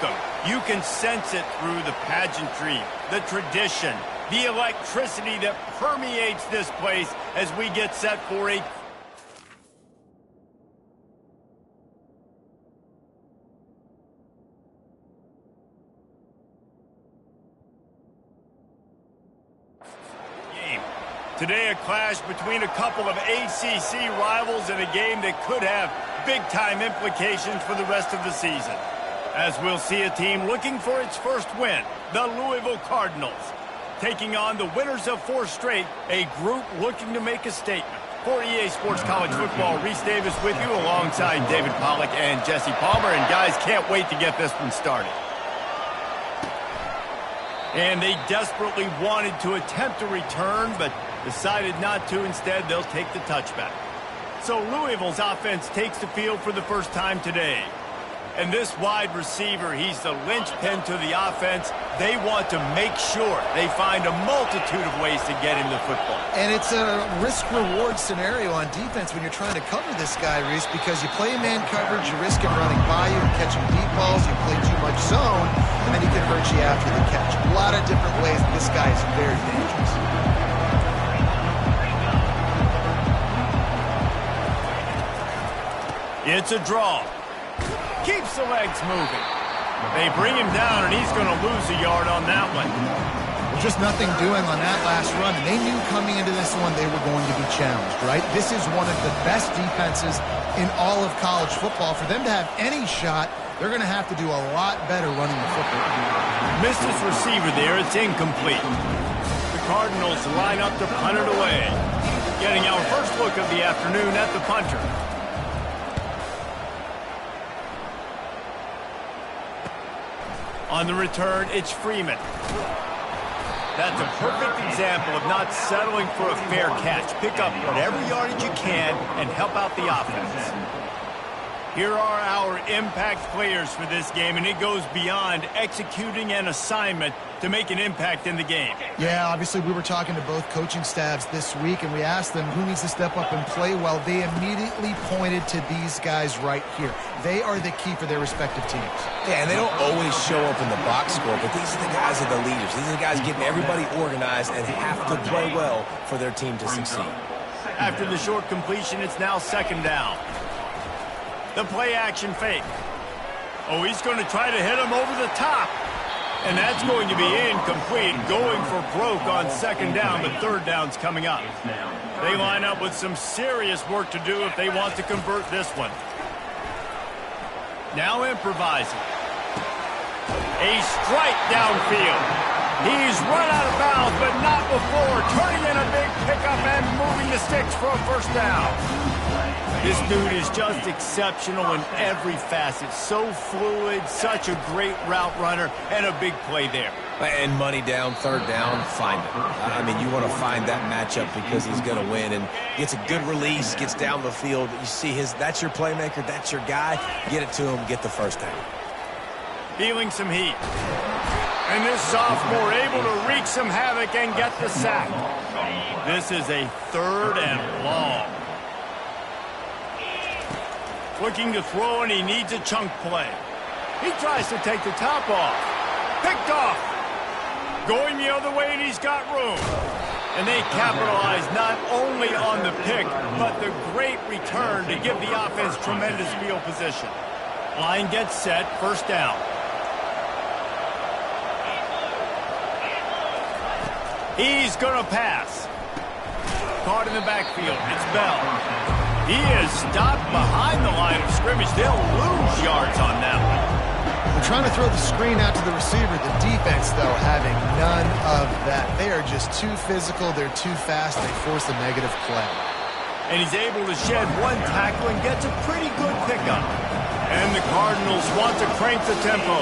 welcome. You can sense it through the pageantry, the tradition, the electricity that permeates this place as we get set for a game. Today, a clash between a couple of ACC rivals in a game that could have big-time implications for the rest of the season. As we'll see a team looking for its first win, the Louisville Cardinals, taking on the winners of 4 straight, a group looking to make a statement. For EA Sports College Football, Reese Davis with you alongside David Pollack and Jesse Palmer. And guys, can't wait to get this one started. And they desperately wanted to attempt a return, but decided not to. Instead, they'll take the touchback. So Louisville's offense takes the field for the first time today. And this wide receiver, he's the linchpin to the offense. They want to make sure they find a multitude of ways to get him the football. And it's a risk-reward scenario on defense when you're trying to cover this guy, Reese, because you play man coverage, you risk him running by you and catching deep balls, you play too much zone, and then he can hurt you after the catch. A lot of different ways. This guy is very dangerous. It's a draw. Keeps the legs moving. They bring him down, and he's going to lose a yard on that one. Well, just nothing doing on that last run. And they knew coming into this one they were going to be challenged, right? This is one of the best defenses in all of college football. For them to have any shot, they're going to have to do a lot better running the football. Missed his receiver there. It's incomplete. The Cardinals line up to punt it away. Getting our first look of the afternoon at the punter. On the return, it's Freeman. That's a perfect example of not settling for a fair catch. Pick up whatever yardage you can and help out the offense. Here are our impact players for this game, and it goes beyond executing an assignment to make an impact in the game. Yeah, obviously we were talking to both coaching staffs this week, and we asked them who needs to step up and play well. They immediately pointed to these guys right here. They are the key for their respective teams. Yeah, and they don't always show up in the box score, but these are the guys that are the leaders. These are the guys getting everybody organized and have to play well for their team to succeed. After the short completion, it's now second down. The play action fake. Oh, he's going to try to hit him over the top. And that's going to be incomplete. Going for broke on second down, but third down's coming up. They line up with some serious work to do if they want to convert this one. Now improvising. A strike downfield. He's run out of bounds, but not before. Turning in a big pickup and moving the sticks for a first down. This dude is just exceptional in every facet. So fluid, such a great route runner, and a big play there. And money down, third down, find it. I mean, you want to find that matchup because he's going to win. And gets a good release, gets down the field. You see that's your playmaker, that's your guy. Get it to him, get the first down. Feeling some heat. And this sophomore able to wreak some havoc and get the sack. This is a third and long. Looking to throw, and he needs a chunk play. He tries to take the top off. Picked off. Going the other way, and he's got room. And they capitalize not only on the pick, but the great return to give the offense tremendous field position. Line gets set, first down. He's going to pass. Caught in the backfield. It's Bell. He is stopped behind the line of scrimmage. They'll lose yards on that one. They're trying to throw the screen out to the receiver. The defense, though, having none of that. They are just too physical. They're too fast. They force a negative play. And he's able to shed one tackle and gets a pretty good pickup. And the Cardinals want to crank the tempo.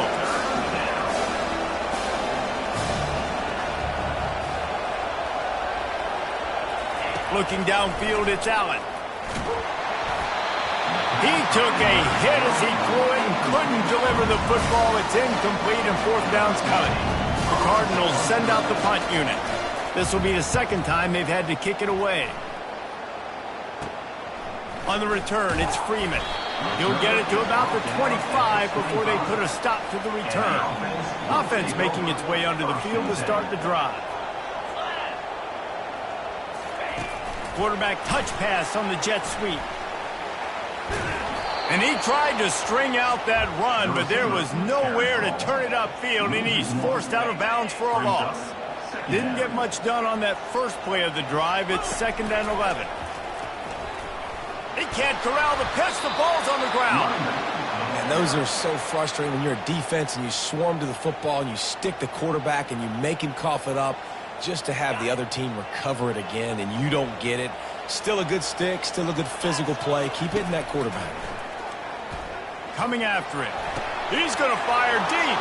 Looking downfield, it's Allen. He took a hit as he threw it and couldn't deliver the football. It's incomplete and fourth down's coming. The Cardinals send out the punt unit. This will be the second time they've had to kick it away. On the return, it's Freeman. He'll get it to about the 25 before they put a stop to the return. Offense making its way onto the field to start the drive. Quarterback touch pass on the jet sweep. And he tried to string out that run, but there was nowhere to turn it upfield, and he's forced out of bounds for a loss. Didn't get much done on that first play of the drive. It's 2nd and 11. He can't corral the pitch. The ball's on the ground. And those are so frustrating when you're a defense and you swarm to the football and you stick the quarterback and you make him cough it up just to have the other team recover it again, and you don't get it. Still a good stick, still a good physical play. Keep hitting that quarterback. Coming after it. He's going to fire deep.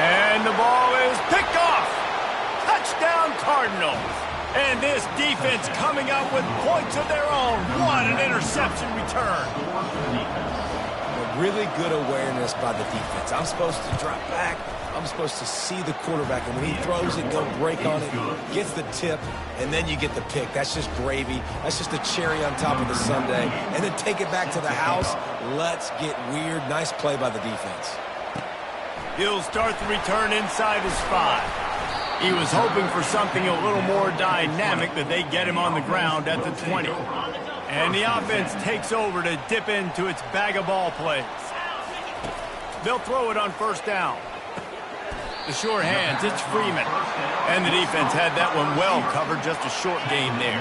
And the ball is picked off. Touchdown Cardinals. And this defense coming up with points of their own. What an interception return. Really good awareness by the defense. I'm supposed to drop back. I'm supposed to see the quarterback, and when he throws it, go break on it, gets the tip, and then you get the pick. That's just gravy. That's just a cherry on top of the sundae. And then take it back to the house. Let's get weird. Nice play by the defense. He'll start the return inside his 5. He was hoping for something a little more dynamic, but they get him on the ground at the 20. And the offense takes over to dip into its bag of ball plays. They'll throw it on 1st down. The short hands, it's Freeman. And the defense had that one well covered, just a short gain there.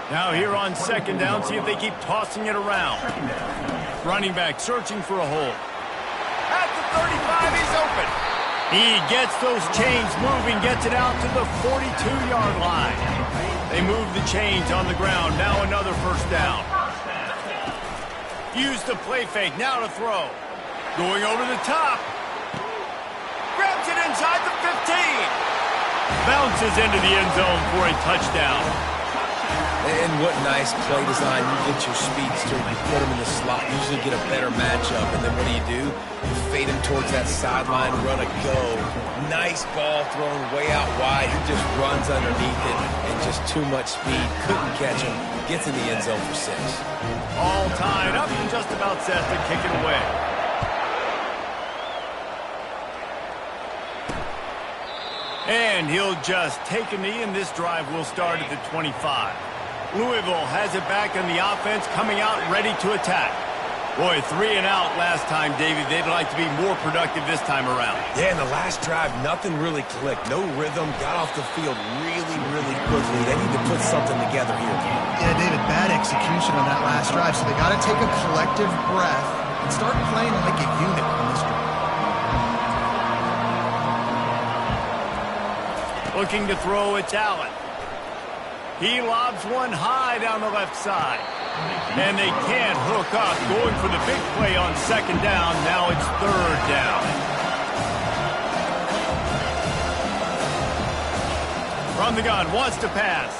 Now here on 2nd down, see if they keep tossing it around. Running back searching for a hole. At the 35, he's open. He gets those chains moving, gets it out to the 42-yard line. They move the chains on the ground. Now another 1st down. Use the play fake. Now to throw. Going over the top. Grabs it inside the 15. Bounces into the end zone for a touchdown. And what nice play design. You get your speedster, you put him in the slot, usually get a better matchup. And then what do? You fade him towards that sideline, run a go. Nice ball thrown way out wide. He just runs underneath it and just too much speed. Couldn't catch him. Gets in the end zone for 6. All tied up and just about set to kick it away. And he'll just take a knee, and this drive will start at the 25. Louisville has it back in the offense, coming out ready to attack. Boy, 3 and out last time, David. They'd like to be more productive this time around. Yeah, in the last drive, nothing really clicked. No rhythm, got off the field really, really quickly. They need to put something together here. Yeah, David, bad execution on that last drive, so they got to take a collective breath and start playing like a unit on this drive. Looking to throw, it's Allen. He lobs one high down the left side. And they can't hook up. Going for the big play on 2nd down. Now it's 3rd down. From the gun, wants to pass.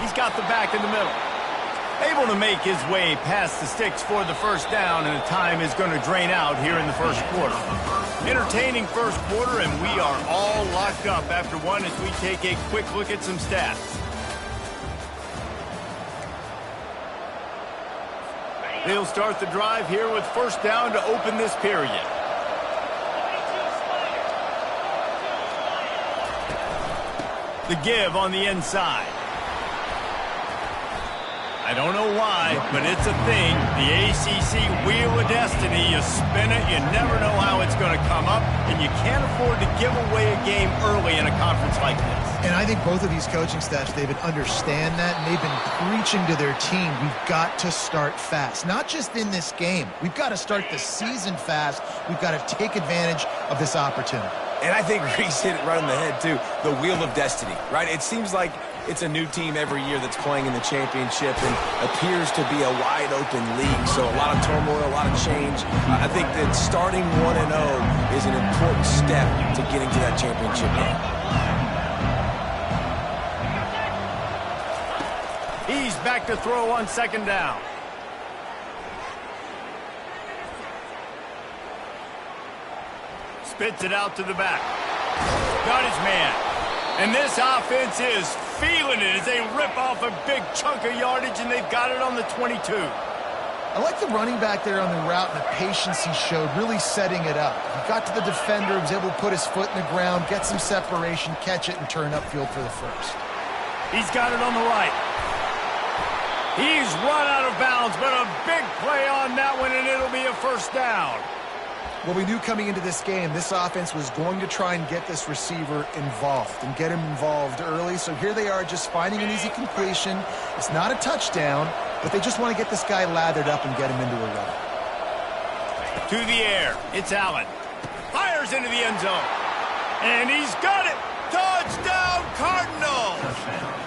He's got the back in the middle. Able to make his way past the sticks for the 1st down, and the time is going to drain out here in the 1st quarter. Entertaining 1st quarter, and we are all locked up after one as we take a quick look at some stats. They'll start the drive here with 1st down to open this period. The give on the inside. I don't know why, but it's a thing. The ACC Wheel of Destiny, you spin it, you never know how it's going to come up, and you can't afford to give away a game early in a conference like this. And I think both of these coaching staffs, David, understand that, and they've been preaching to their team, we've got to start fast. Not just in this game. We've got to start the season fast. We've got to take advantage of this opportunity. And I think Reese hit it right on the head, too. The Wheel of Destiny, right? It seems like it's a new team every year that's playing in the championship and appears to be a wide-open league. So a lot of turmoil, a lot of change. I think that starting 1-0 is an important step to getting to that championship game. He's back to throw on 2nd down. Spits it out to the back. Got his man. And this offense is feeling it as they rip off a big chunk of yardage, and they've got it on the 22. I like the running back there on the route and the patience he showed, really setting it up. He got to the defender, was able to put his foot in the ground, get some separation, catch it, and turn upfield for the first. He's got it on the right. He's run out of bounds, but a big play on that one, and it'll be a first down. Well, we knew coming into this game, this offense was going to try and get this receiver involved and get him involved early. So here they are just finding an easy completion. It's not a touchdown, but they just want to get this guy lathered up and get him into a run. To the air, it's Allen. Fires into the end zone. And he's got it. Touchdown, Cardinals.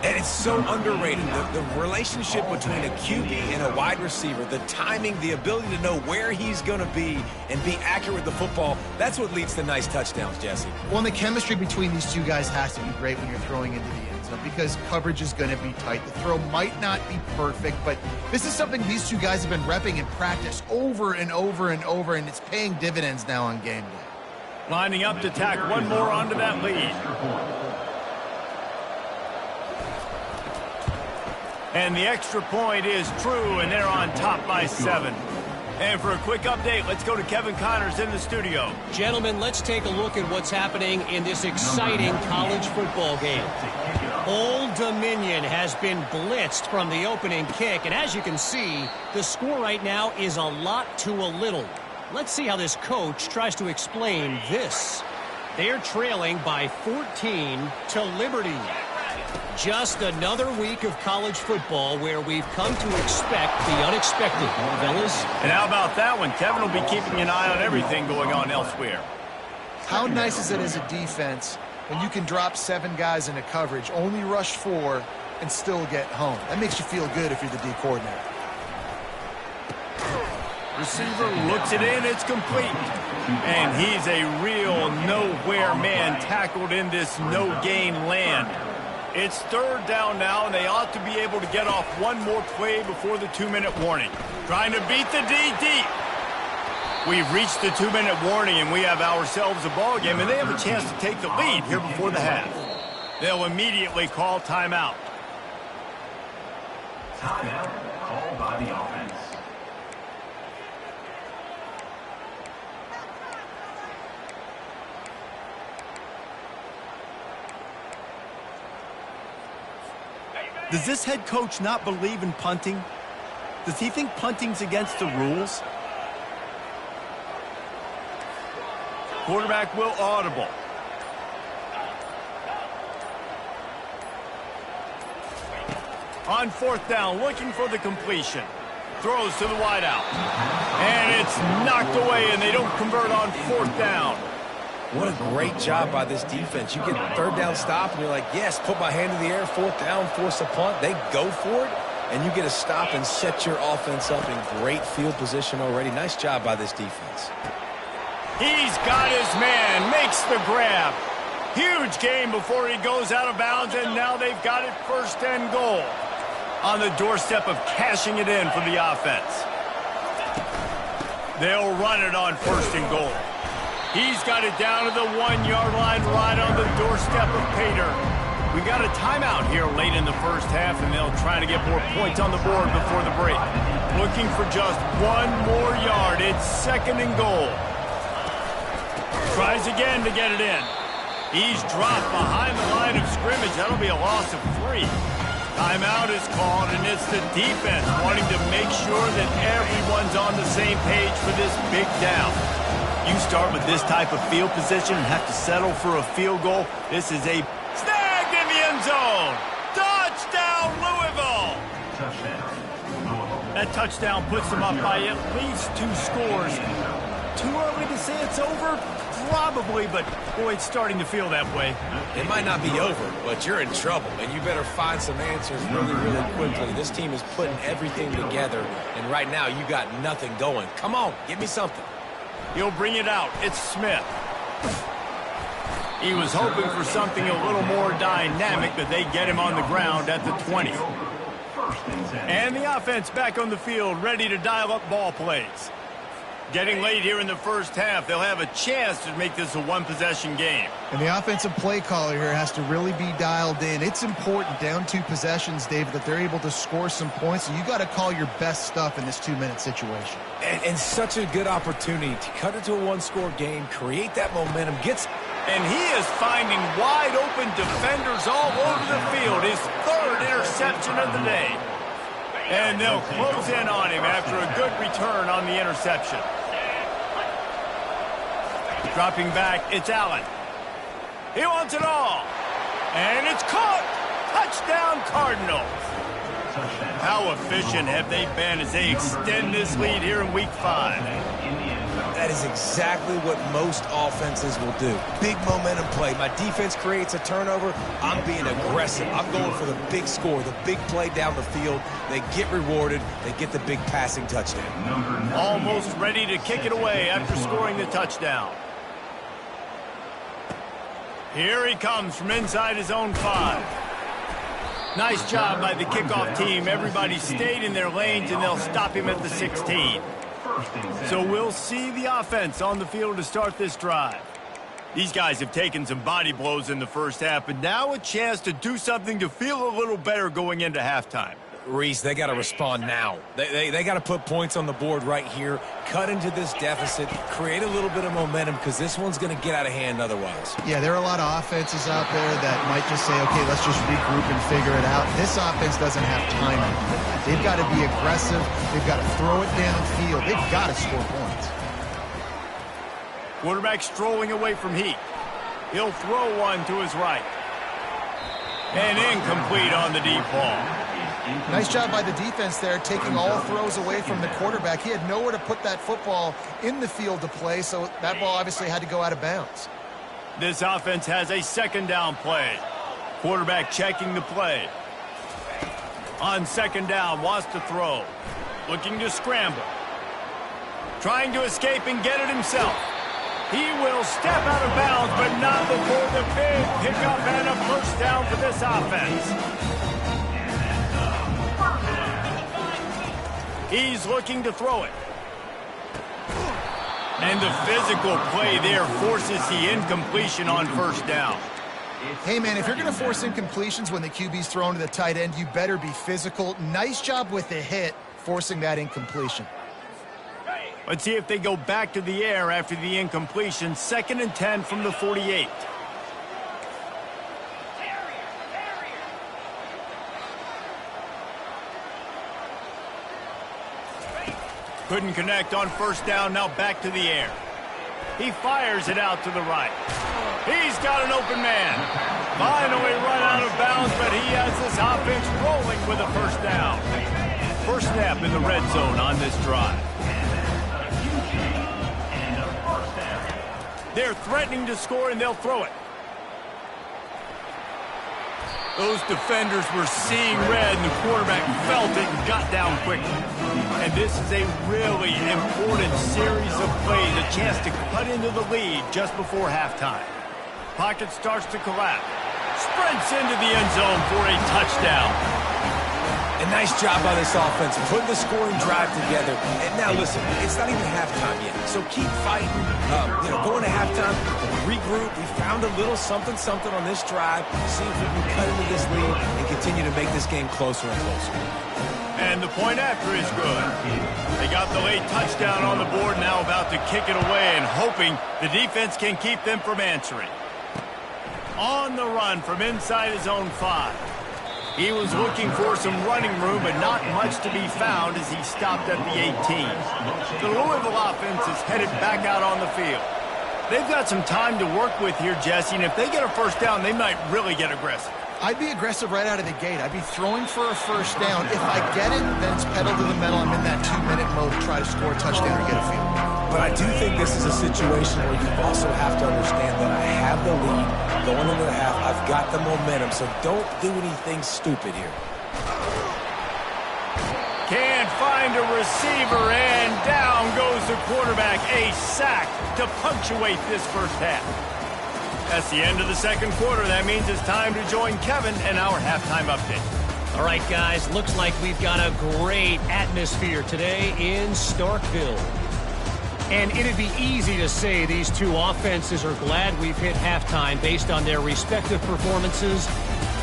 And it's so underrated. The relationship between a QB and a wide receiver, the timing, the ability to know where he's going to be and be accurate with the football, that's what leads to nice touchdowns, Jesse. Well, and the chemistry between these two guys has to be great when you're throwing into the end zone because coverage is going to be tight. The throw might not be perfect, but this is something these two guys have been repping in practice over and over and over, and it's paying dividends now on game day. Lining up to tack one more onto that lead. And the extra point is true, and they're on top by 7. And for a quick update, let's go to Kevin Connors in the studio. Gentlemen, let's take a look at what's happening in this exciting college football game. Old Dominion has been blitzed from the opening kick, and as you can see, the score right now is a lot to a little. Let's see how this coach tries to explain this. They're trailing by 14 to Liberty. Just another week of college football where we've come to expect the unexpected, fellas. And how about that one? Kevin will be keeping an eye on everything going on elsewhere. How nice is it as a defense when you can drop 7 guys into coverage, only rush 4, and still get home? That makes you feel good if you're the D coordinator. Receiver looks it in, it's complete. And he's a real nowhere man tackled in this no-gain land. It's third down now, and they ought to be able to get off one more play before the 2-minute warning. Trying to beat the D deep. We've reached the 2-minute warning, and we have ourselves a ball game, and they have a chance to take the lead here before the half. They'll immediately call timeout. Timeout called by the offense. Does this head coach not believe in punting? Does he think punting's against the rules? Quarterback will audible. On fourth down, looking for the completion. Throws to the wideout. And it's knocked away, and they don't convert on fourth down. What a great job by this defense. You get third down stop, and you're like, yes, put my hand in the air, fourth down, force a punt. They go for it, and you get a stop and set your offense up in great field position already. Nice job by this defense. He's got his man, makes the grab. Huge gain before he goes out of bounds, and now they've got it first and goal. On the doorstep of cashing it in for the offense. They'll run it on first and goal. He's got it down to the 1-yard line right on the doorstep of Pater. We got a timeout here late in the first half, and they'll try to get more points on the board before the break. Looking for just 1 more yard. It's second and goal. Tries again to get it in. He's dropped behind the line of scrimmage. That'll be a loss of 3. Timeout is called, and it's the defense wanting to make sure that everyone's on the same page for this big down. You start with this type of field position and have to settle for a field goal. This is a snagged in the end zone. Touchdown, Louisville. That touchdown puts them up by at least 2 scores. Too early to say it's over? Probably, but boy, it's starting to feel that way. It might not be over, but you're in trouble, and you better find some answers really, really quickly. This team is putting everything together, and right now you got nothing going. Come on, give me something. He'll bring it out. It's Smith. He was hoping for something a little more dynamic, but they get him on the ground at the 20. And the offense back on the field, ready to dial up ball plays. Getting late here in the first half, they'll have a chance to make this a one-possession game. And the offensive play caller here has to really be dialed in. It's important, down 2 possessions, David, that they're able to score some points. So you got to call your best stuff in this 2-minute situation. And such a good opportunity to cut it to a one-score game, create that momentum, And he is finding wide-open defenders all over the field. His 3rd interception of the day. And they'll close in on him after a good return on the interception. Dropping back, it's Allen. He wants it all. And it's caught. Touchdown, Cardinals. How efficient have they been as they extend this lead here in Week 5? That is exactly what most offenses will do. Big momentum play. My defense creates a turnover. I'm being aggressive. I'm going for the big score, the big play down the field. They get rewarded. They get the big passing touchdown. Almost ready to kick it away after scoring the touchdown. Here he comes from inside his own 5. Nice job by the kickoff team. Everybody stayed in their lanes, and they'll stop him at the 16. So we'll see the offense on the field to start this drive. These guys have taken some body blows in the first half, but now a chance to do something to feel a little better going into halftime. Reese, they got to respond now. They got to put points on the board right here, cut into this deficit, create a little bit of momentum, because this one's going to get out of hand otherwise. Yeah, there are a lot of offenses out there that might just say, okay, let's just regroup and figure it out. This offense doesn't have time to do that. They've got to be aggressive. They've got to throw it downfield. They've got to score points. Quarterback strolling away from heat. He'll throw one to his right. And incomplete on the deep ball. Nice job by the defense there, taking all throws away from the quarterback. He had nowhere to put that football in the field to play, so that ball obviously had to go out of bounds. This offense has a 2nd down play. Quarterback checking the play. On 2nd down, wants to throw. Looking to scramble. Trying to escape and get it himself. He will step out of bounds, but not before the big pickup and a first down for this offense. He's looking to throw it. And the physical play there forces the incompletion on 1st down. Hey, man, if you're going to force incompletions when the QB's thrown to the tight end, you better be physical. Nice job with the hit, forcing that incompletion. Let's see if they go back to the air after the incompletion. 2nd and 10 from the 48. Couldn't connect on 1st down, now back to the air. He fires it out to the right. He's got an open man. Finally run out of bounds, but he has this offense rolling with a 1st down. First snap in the red zone on this drive. They're threatening to score, and they'll throw it. Those defenders were seeing red, and the quarterback felt it and got down quickly. And this is a really important series of plays, a chance to cut into the lead just before halftime. Pocket starts to collapse. Sprints into the end zone for a touchdown. A nice job by this offense, putting the scoring drive together. And now, listen, it's not even halftime yet, so keep fighting. Going to halftime, regroup. We found a little something on this drive. See if we can cut into this lead and continue to make this game closer and closer. And the point after is good. They got the late touchdown on the board, now about to kick it away and hoping the defense can keep them from answering. On the run from inside his own 5. He was looking for some running room, but not much to be found as he stopped at the 18. The Louisville offense is headed back out on the field. They've got some time to work with here, Jesse, and if they get a 1st down, they might really get aggressive. I'd be aggressive right out of the gate. I'd be throwing for a 1st down. If I get it, then it's pedal to the metal. I'm in that 2-minute mode to try to score a touchdown or get a field. But I do think this is a situation where you also have to understand that I have the lead going into the half. I've got the momentum, so don't do anything stupid here. Can't find a receiver, and down goes the quarterback. A sack to punctuate this first half. That's the end of the 2nd quarter. That means it's time to join Kevin and our halftime update. All right, guys, looks like we've got a great atmosphere today in Starkville. And it'd be easy to say these two offenses are glad we've hit halftime based on their respective performances.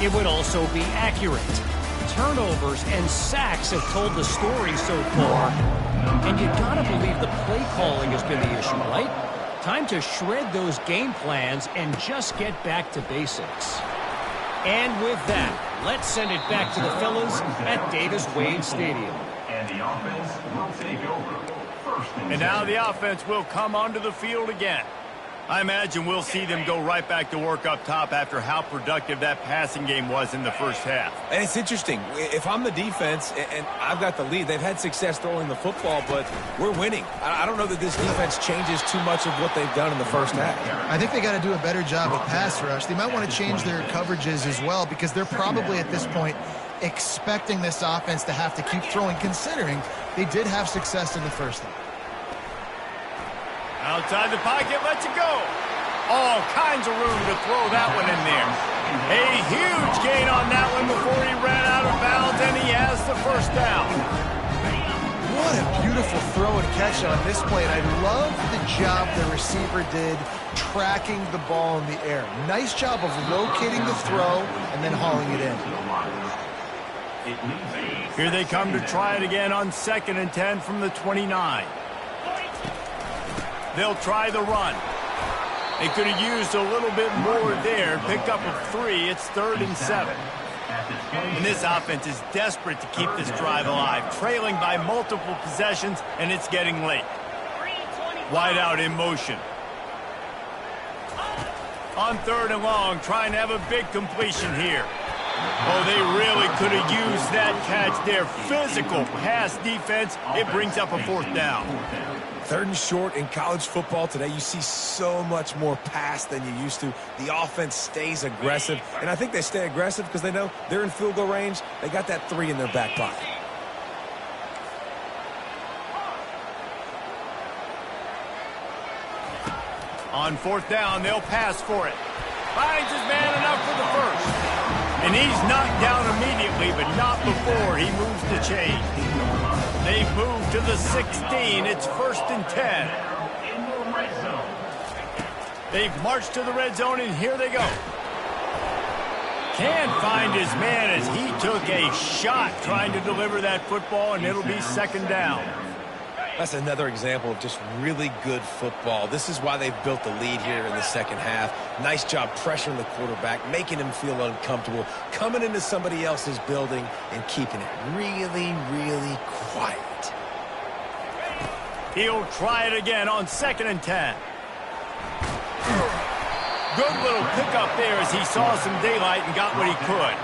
It would also be accurate. Turnovers and sacks have told the story so far. And you gotta believe the play calling has been the issue, right? Time to shred those game plans and just get back to basics. And with that, let's send it back to the fellas at Davis-Wade Stadium. And the offense will take over. And now the offense will come onto the field again. I imagine we'll see them go right back to work up top after how productive that passing game was in the first half. And it's interesting. If I'm the defense and I've got the lead, they've had success throwing the football, but we're winning. I don't know that this defense changes too much of what they've done in the first half. I think they got to do a better job of pass rush. They might want to change their coverages as well because they're probably at this point expecting this offense to have to keep throwing, considering they did have success in the first half. Outside the pocket, lets it go. All kinds of room to throw that one in there. A huge gain on that one before he ran out of bounds, and he has the first down. What a beautiful throw and catch on this play. And I love the job the receiver did tracking the ball in the air. Nice job of locating the throw and then hauling it in. Here they come to try it again on 2nd and 10 from the 29. They'll try the run. They could have used a little bit more there. Pick up a 3. It's 3rd and 7. And this offense is desperate to keep this drive alive, trailing by multiple possessions, and it's getting late. Wide out in motion. On 3rd and long, trying to have a big completion here. Oh, they really could have used that catch there. Physical pass defense. It brings up a 4th down. 3rd and short in college football today. You see so much more pass than you used to. The offense stays aggressive, and I think they stay aggressive because they know they're in field goal range. They got that 3 in their back pocket. On 4th down, they'll pass for it. Finds his man enough for the first. And he's knocked down immediately, but not before he moves the chain. They've moved to the 16. It's 1st and 10. They've marched to the red zone, and here they go. Can't find his man as he took a shot trying to deliver that football, and it'll be 2nd down. That's another example of just really good football. This is why they've built the lead here in the second half. Nice job pressuring the quarterback, making him feel uncomfortable, coming into somebody else's building and keeping it really, really quiet. He'll try it again on 2nd and 10. Good little pickup there as he saw some daylight and got what he could.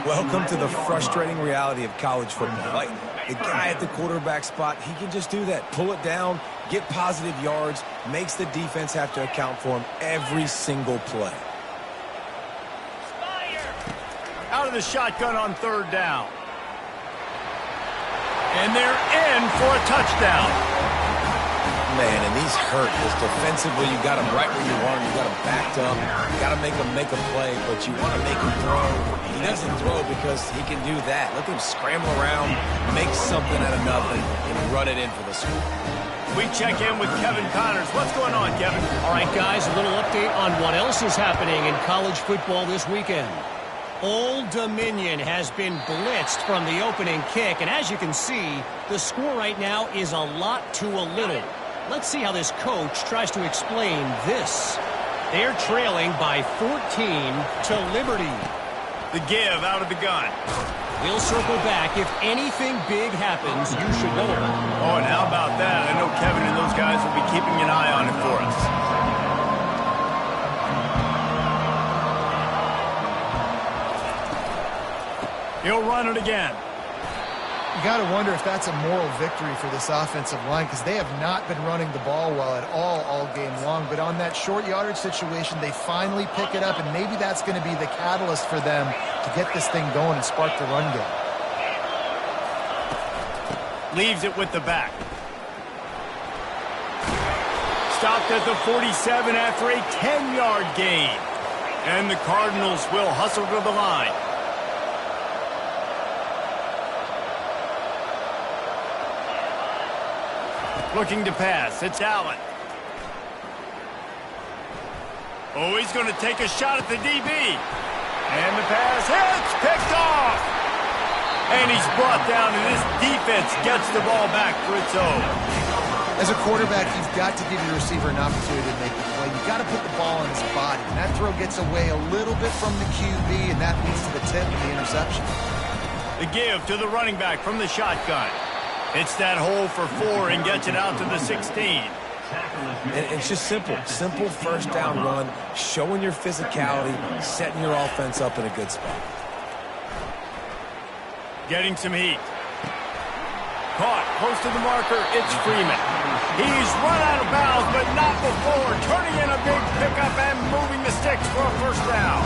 Welcome to the frustrating reality of college football. Like, the guy at the quarterback spot, he can just do that. Pull it down, get positive yards, makes the defense have to account for him every single play. Out of the shotgun on 3rd down. And they're in for a touchdown. Man, and he's hurt. Because defensively, you got him right where you want him. You got him backed up. You got to make him make a play, but you want to make him throw. He doesn't throw because he can do that. Look at him scramble around, make something out of nothing, and run it in for the score. We check in with Kevin Connors. What's going on, Kevin? All right, guys, a little update on what else is happening in college football this weekend. Old Dominion has been blitzed from the opening kick, and as you can see, the score right now is a lot to a little. Let's see how this coach tries to explain this. They're trailing by 14 to Liberty. The give out of the gun. We'll circle back. If anything big happens, you should know about it. Oh, and how about that? I know Kevin and those guys will be keeping an eye on it for us. He'll run it again. You got to wonder if that's a moral victory for this offensive line because they have not been running the ball well at all game long. But on that short yardage situation, they finally pick it up, and maybe that's going to be the catalyst for them to get this thing going and spark the run game. Leaves it with the back. Stopped at the 47 after a 10-yard gain. And the Cardinals will hustle to the line. Looking to pass. It's Allen. Oh, he's going to take a shot at the DB. And the pass hits. Picked off. And he's brought down, and this defense gets the ball back for its own. As a quarterback, you've got to give your receiver an opportunity to make the play. You've got to put the ball on his body. And that throw gets away a little bit from the QB, and that leads to the tip and the interception. The give to the running back from the shotgun. Hits that hole for 4 and gets it out to the 16. And it's just simple. Simple first down run, showing your physicality, setting your offense up in a good spot. Getting some heat. Caught close to the marker. It's Freeman. He's run out of bounds, but not before. Turning in a big pickup and moving the sticks for a first down.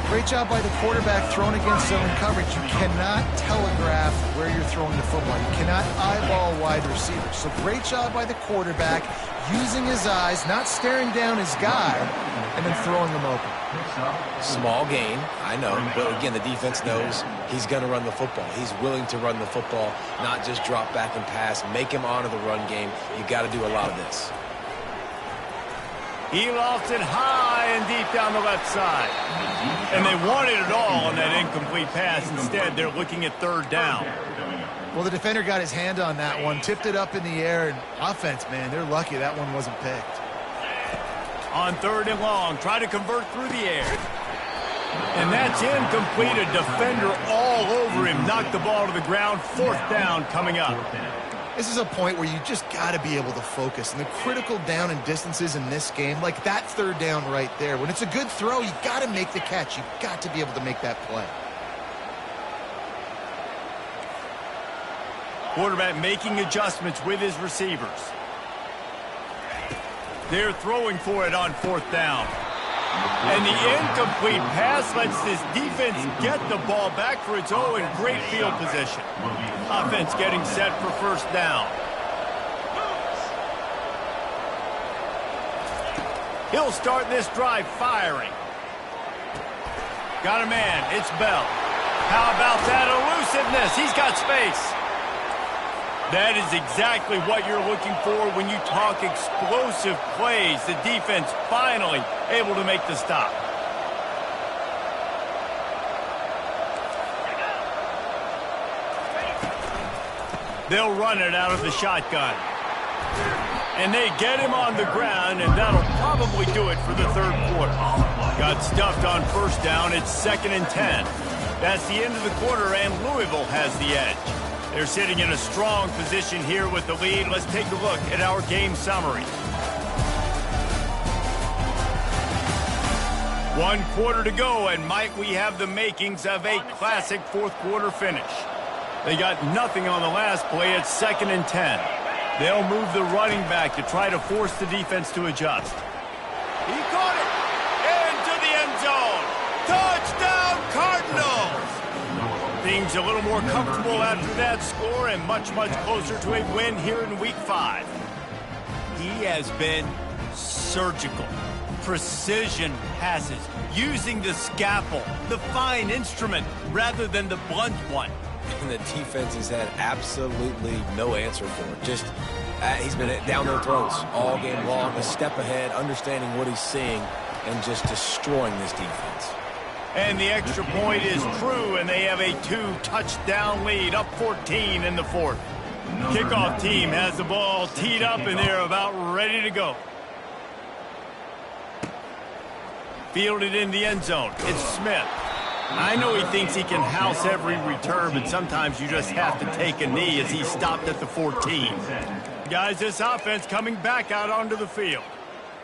Great job by the quarterback throwing against zone coverage. You cannot telegraph where you're throwing the football. You cannot eyeball wide receivers. So great job by the quarterback using his eyes, not staring down his guy, and then throwing them open. Small gain, I know, but again, the defense knows he's going to run the football. He's willing to run the football, not just drop back and pass, make him honor the run game. You got to do a lot of this. He lofts it high and deep down the left side. And they wanted it all on that incomplete pass. Instead, they're looking at third down. Well, the defender got his hand on that one, tipped it up in the air, and offense, man, they're lucky that one wasn't picked. On third and long, try to convert through the air. And that's incomplete. A defender all over him. Knocked the ball to the ground. Fourth down coming up. This is a point where you just got to be able to focus. And the critical down and distances in this game, like that third down right there, when it's a good throw, you got to make the catch. You've got to be able to make that play. Quarterback making adjustments with his receivers. They're throwing for it on fourth down. And the incomplete pass lets this defense get the ball back for its own in great field position. Offense getting set for first down. He'll start this drive firing. Got a man. It's Bell. How about that elusiveness? He's got space. That is exactly what you're looking for when you talk explosive plays. The defense finally able to make the stop. They'll run it out of the shotgun. And they get him on the ground, and that'll probably do it for the third quarter. Got stuffed on first down. It's 2nd and 10. That's the end of the quarter, and Louisville has the edge. They're sitting in a strong position here with the lead. Let's take a look at our game summary. 1 quarter to go, and might we have the makings of a classic fourth quarter finish. They got nothing on the last play. It's 2nd and 10. They'll move the running back to try to force the defense to adjust. He caught it into the end zone. Touchdown, Cardinals! Things a little more comfortable after that score and much, much closer to a win here in Week 5. He has been surgical. Precision passes, using the scalpel, the fine instrument, rather than the blunt one. And the defense has had absolutely no answer for it. Just, he's been down their throats all game long, a step ahead, understanding what he's seeing, and just destroying this defense. And the extra point is true, and they have a 2-touchdown lead, up 14 in the fourth. Kickoff team has the ball teed up, and they're about ready to go. Fielded in the end zone. It's Smith. I know he thinks he can house every return, but sometimes you just have to take a knee as he stopped at the 14. Guys, this offense coming back out onto the field.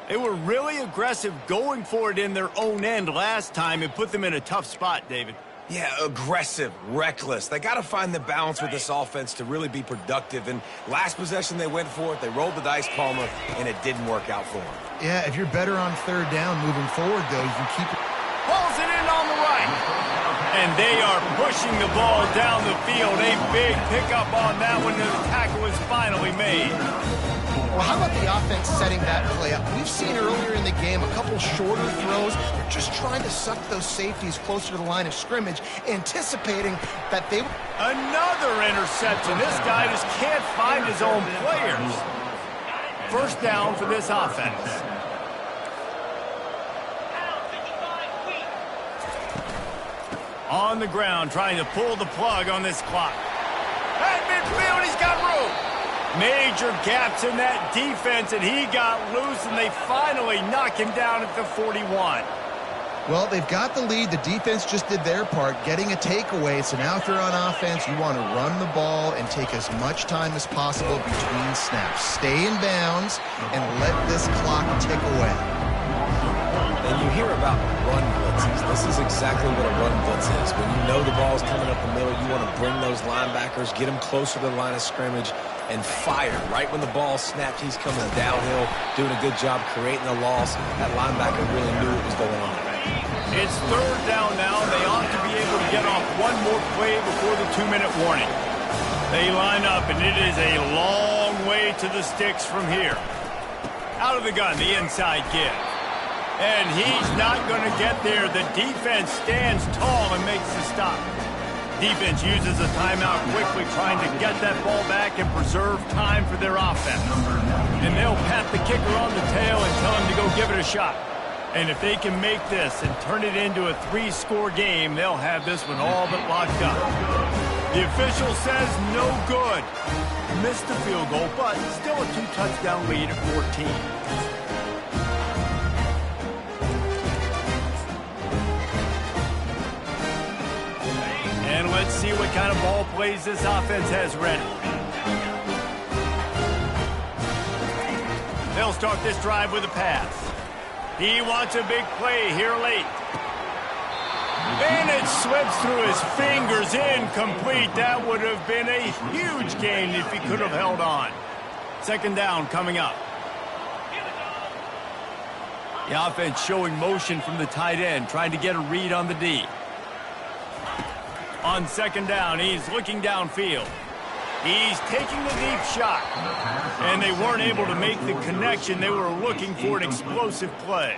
They were really aggressive going for it in their own end last time and put them in a tough spot, David. Yeah, aggressive, reckless. They got to find the balance with this offense to really be productive. And last possession they went for it. They rolled the dice, Palmer, and it didn't work out for them. Yeah, if you're better on third down moving forward, though, you can keep it. Pulls it in on the right. And they are pushing the ball down the field. A big pickup on that one, and the tackle is finally made. Well, how about the offense setting that play up? We've seen earlier in the game a couple shorter throws. They're just trying to suck those safeties closer to the line of scrimmage, anticipating that they... Another interception. This guy just can't find his own players. First down for this offense. On the ground, trying to pull the plug on this clock. At midfield, he's got room. Major gaps in that defense, and he got loose, and they finally knock him down at the 41. Well, they've got the lead. The defense just did their part, getting a takeaway. So now if you're on offense, you want to run the ball and take as much time as possible between snaps. Stay in bounds and let this clock tick away. And you hear about run blitzes. This is exactly what a run blitz is. When you know the ball's coming up the middle, you want to bring those linebackers, get them closer to the line of scrimmage, and fire. Right when the ball snapped, he's coming downhill, doing a good job creating a loss. That linebacker really knew what was going on. It's third down now. They ought to be able to get off one more play before the 2-minute warning. They line up, and it is a long way to the sticks from here. Out of the gun, the inside give. And he's not going to get there. The defense stands tall and makes the stop. Defense uses a timeout quickly, trying to get that ball back and preserve time for their offense. And they'll pat the kicker on the tail and tell him to go give it a shot. And if they can make this and turn it into a 3-score game, they'll have this one all but locked up. The official says no good. Missed the field goal, but still a 2-touchdown lead at 14. And let's see what kind of ball plays this offense has ready. They'll start this drive with a pass. He wants a big play here late. And it slips through his fingers, incomplete. That would have been a huge gain if he could have held on. Second down coming up. The offense showing motion from the tight end, trying to get a read on the D. On second down, he's looking downfield. He's taking the deep shot. And they weren't able to make the connection. They were looking for an explosive play.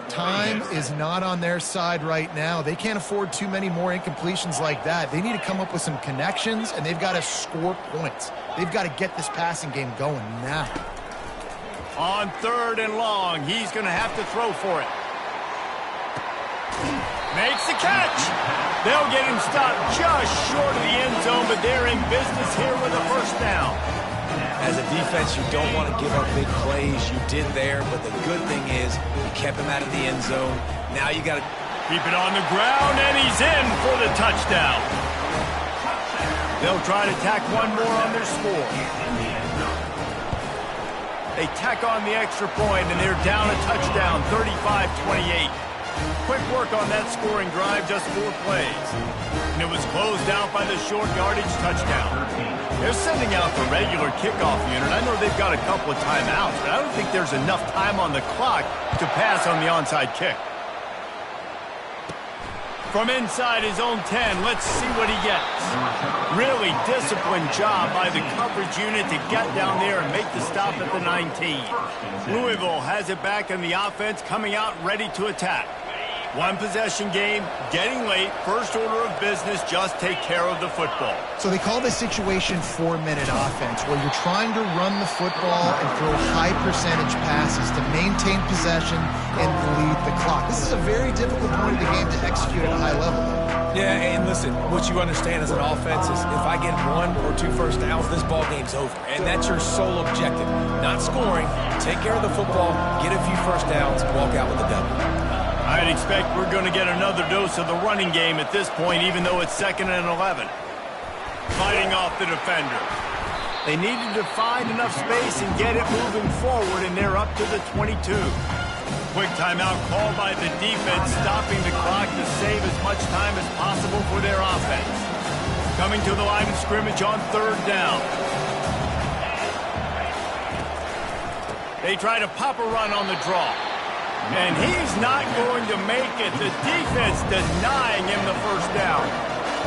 Time is not on their side right now. They can't afford too many more incompletions like that. They need to come up with some connections, and they've got to score points. They've got to get this passing game going now. On third and long, he's going to have to throw for it. Makes the catch. They'll get him stopped just short of the end zone, but they're in business here with a first down. As a defense, you don't want to give up big plays. You did there, but the good thing is you kept him out of the end zone. Now you got to keep it on the ground, and he's in for the touchdown. They'll try to tack one more on their score. They tack on the extra point, and they're down a touchdown, 35-28. Quick work on that scoring drive, just 4 plays. And it was closed out by the short yardage touchdown. They're sending out the regular kickoff unit. I know they've got a couple of timeouts, but I don't think there's enough time on the clock to pass on the onside kick. From inside his own 10, let's see what he gets. Really disciplined job by the coverage unit to get down there and make the stop at the 19. Louisville has it back in the offense, coming out ready to attack. One possession game, getting late, first order of business, just take care of the football. So they call this situation 4-minute offense, where you're trying to run the football and throw high percentage passes to maintain possession and lead the clock. This is a very difficult point of the game to execute at a high level. Yeah, and listen, what you understand as an offense is if I get 1 or 2 first downs, this ball game's over. And that's your sole objective. Not scoring, take care of the football, get a few first downs, walk out with a W. I'd expect we're going to get another dose of the running game at this point, even though it's 2nd and 11. Fighting off the defender. They needed to find enough space and get it moving forward, and they're up to the 22. Quick timeout called by the defense, stopping the clock to save as much time as possible for their offense. Coming to the line of scrimmage on third down. They try to pop a run on the draw. And he's not going to make it. The defense denying him the first down.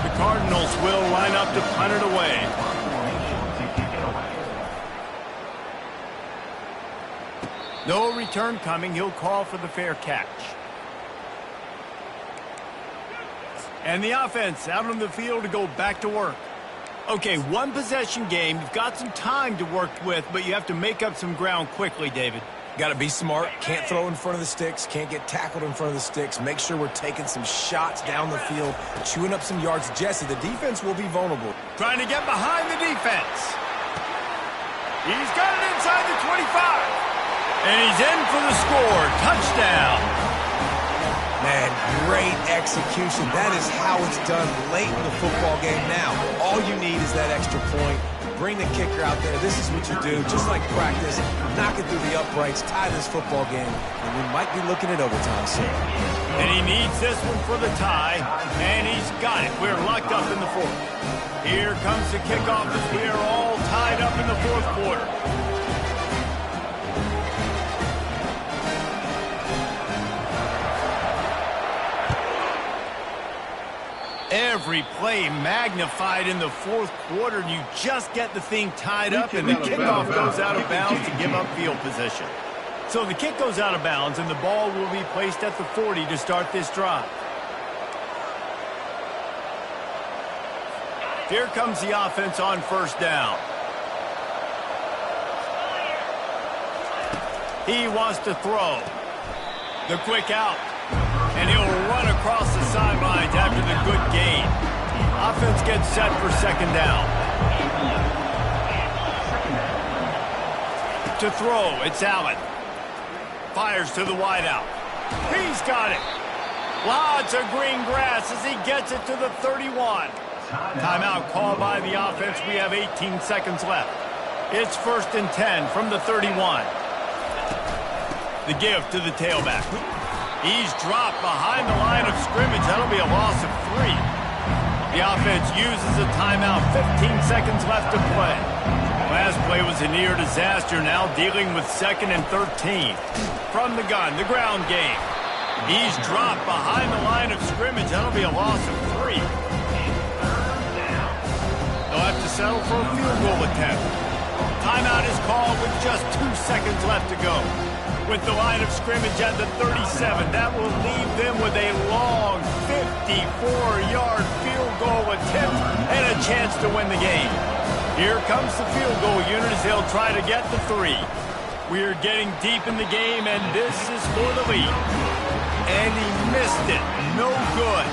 The Cardinals will line up to punt it away. No return coming. He'll call for the fair catch. And the offense out on the field to go back to work. Okay, one possession game. You've got some time to work with, but you have to make up some ground quickly, David. Got to be smart. Can't throw in front of the sticks. Can't get tackled in front of the sticks. Make sure we're taking some shots down the field, chewing up some yards. Jesse, the defense will be vulnerable. Trying to get behind the defense. He's got it inside the 25. And he's in for the score. Touchdown. Man, great execution. That is how it's done late in the football game now. All you need is that extra point. Bring the kicker out there. This is what you do. Just like practice, knock it through the uprights, tie this football game, and we might be looking at overtime soon. And he needs this one for the tie, and he's got it. We're locked up in the fourth. Here comes the kickoff as we are all tied up in the fourth quarter. Every play magnified in the fourth quarter. You just get the thing tied up, and the kickoff goes out of bounds to give up field position. So the kick goes out of bounds, and the ball will be placed at the 40 to start this drive. Here comes the offense on first down. He wants to throw. The quick out. And he'll run across the sidelines after the good gain. Offense gets set for second down. To throw, it's Allen. Fires to the wideout. He's got it. Lots of green grass as he gets it to the 31. Timeout called by the offense. We have 18 seconds left. It's 1st and 10 from the 31. The give to the tailback. He's dropped behind the line of scrimmage. That'll be a loss of 3. The offense uses a timeout. 15 seconds left to play. Last play was a near disaster. Now dealing with 2nd and 13. From the gun, the ground game. He's dropped behind the line of scrimmage. That'll be a loss of 3. They'll have to settle for a field goal attempt. Timeout is called with just 2 seconds left to go. With the line of scrimmage at the 37, that will leave them with a long 54-yard field goal attempt and a chance to win the game. Here comes the field goal unit as they'll try to get the 3. We are getting deep in the game, and this is for the lead. And he missed it. No good.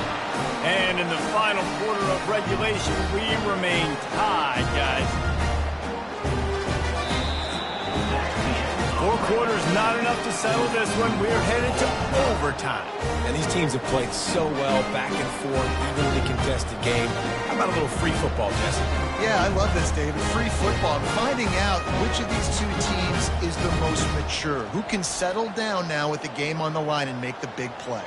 And in the final quarter of regulation, we remain tied, guys. 4 quarters not enough to settle this one. We're headed to overtime. And these teams have played so well, back and forth, evenly contested game. How about a little free football, Jesse? Yeah, I love this, David. Free football. Finding out which of these two teams is the most mature. Who can settle down now with the game on the line and make the big play.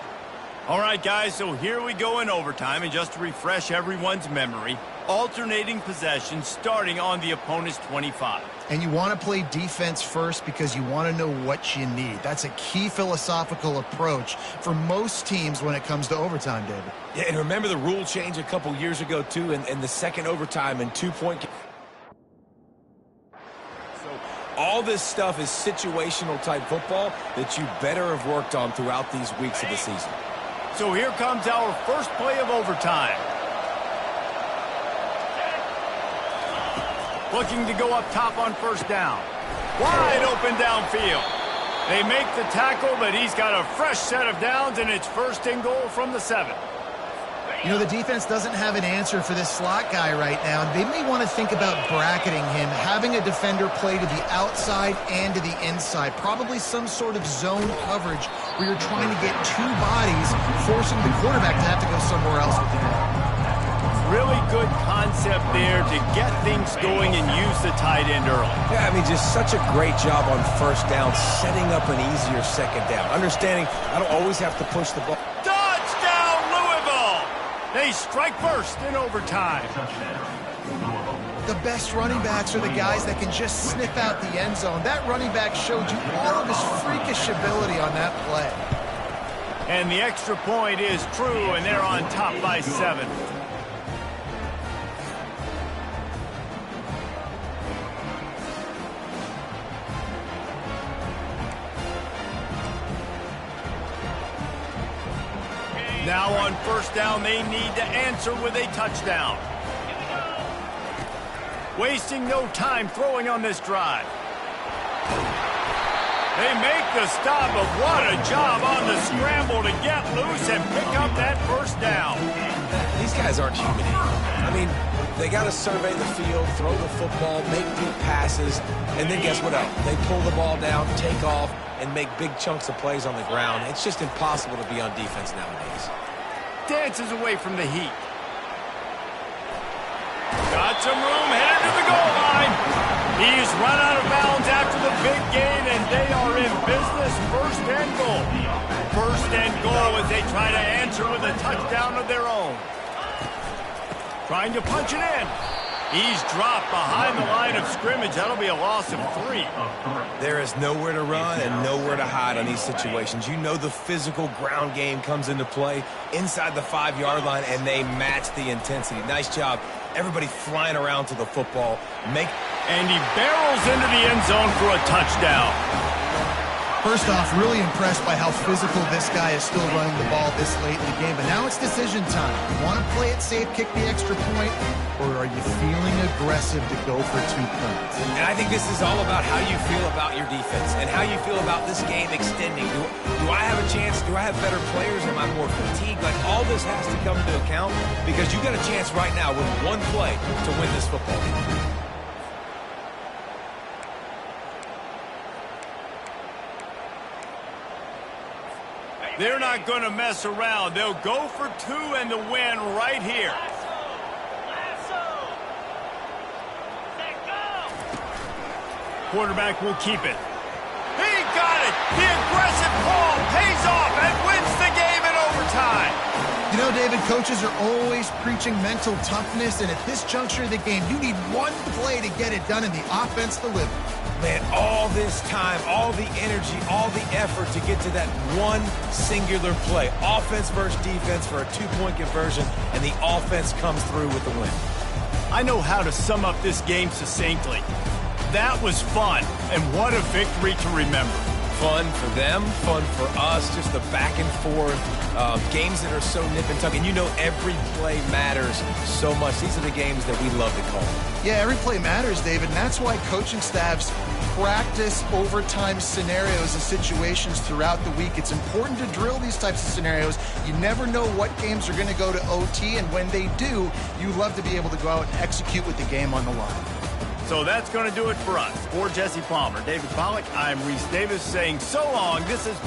All right, guys, so here we go in overtime. And just to refresh everyone's memory, alternating possessions starting on the opponent's 25. And you want to play defense first because you want to know what you need. That's a key philosophical approach for most teams when it comes to overtime, David. Yeah, and remember the rule change a couple years ago, too, in the second overtime and 2-point. So all this stuff is situational type football that you better have worked on throughout these weeks of the season. So here comes our first play of overtime. Looking to go up top on first down. Wide open downfield. They make the tackle, but he's got a fresh set of downs, and it's 1st and goal from the 7. You know, the defense doesn't have an answer for this slot guy right now. They may want to think about bracketing him, having a defender play to the outside and to the inside. Probably some sort of zone coverage where you're trying to get 2 bodies, forcing the quarterback to have to go somewhere else with the ball. Really good concept there to get things going and use the tight end early. Yeah, I mean, just such a great job on first down, setting up an easier second down. Understanding I don't always have to push the ball. Touchdown, Louisville! They strike first in overtime. The best running backs are the guys that can just sniff out the end zone. That running back showed you all of his freakish ability on that play. And the extra point is true, and they're on top by 7. Now on first down, they need to answer with a touchdown. Wasting no time throwing on this drive. They make the stop, but what a job on the scramble to get loose and pick up that first down. These guys aren't human. I mean, they got to survey the field, throw the football, make deep passes, and then guess what else? They pull the ball down, take off, and make big chunks of plays on the ground. It's just impossible to be on defense nowadays. Dances away from the heat. Got some room, headed to the goal line. He's run out of bounds after the big gain, and they are in business. First and goal. First and goal as they try to answer with a touchdown of their own. Trying to punch it in. He's dropped behind the line of scrimmage. That'll be a loss of 3. There is nowhere to run and nowhere to hide on these situations. You know the physical ground game comes into play inside the 5-yard line, and they match the intensity. Nice job. Everybody flying around to the football. And he barrels into the end zone for a touchdown. First off, really impressed by how physical this guy is still running the ball this late in the game. But now it's decision time. You want to play it safe, kick the extra point, or are you feeling aggressive to go for 2 points? And I think this is all about how you feel about your defense and how you feel about this game extending. Do I have a chance? Do I have better players? Am I more fatigued? Like, all this has to come into account because you got a chance right now with one play to win this football game. They're not going to mess around. They'll go for 2 and the win right here. Quarterback will keep it. He got it. The aggressive call pays off and wins the game in overtime. You know, David, coaches are always preaching mental toughness, and at this juncture of the game, you need one play to get it done, and the offense delivers. Man, all this time, all the energy, all the effort to get to that one singular play. Offense versus defense for a 2-point conversion, and the offense comes through with the win. I know how to sum up this game succinctly. That was fun, and what a victory to remember. Fun for them, fun for us, just the back and forth, games that are so nip and tuck, and you know every play matters so much. These are the games that we love to call. Yeah, every play matters, David, and that's why coaching staffs practice overtime scenarios and situations throughout the week. It's important to drill these types of scenarios. You never know what games are going to go to OT, and when they do, you love to be able to go out and execute with the game on the line. So that's going to do it for us. For Jesse Palmer, David Pollack, I'm Reese Davis saying so long. This is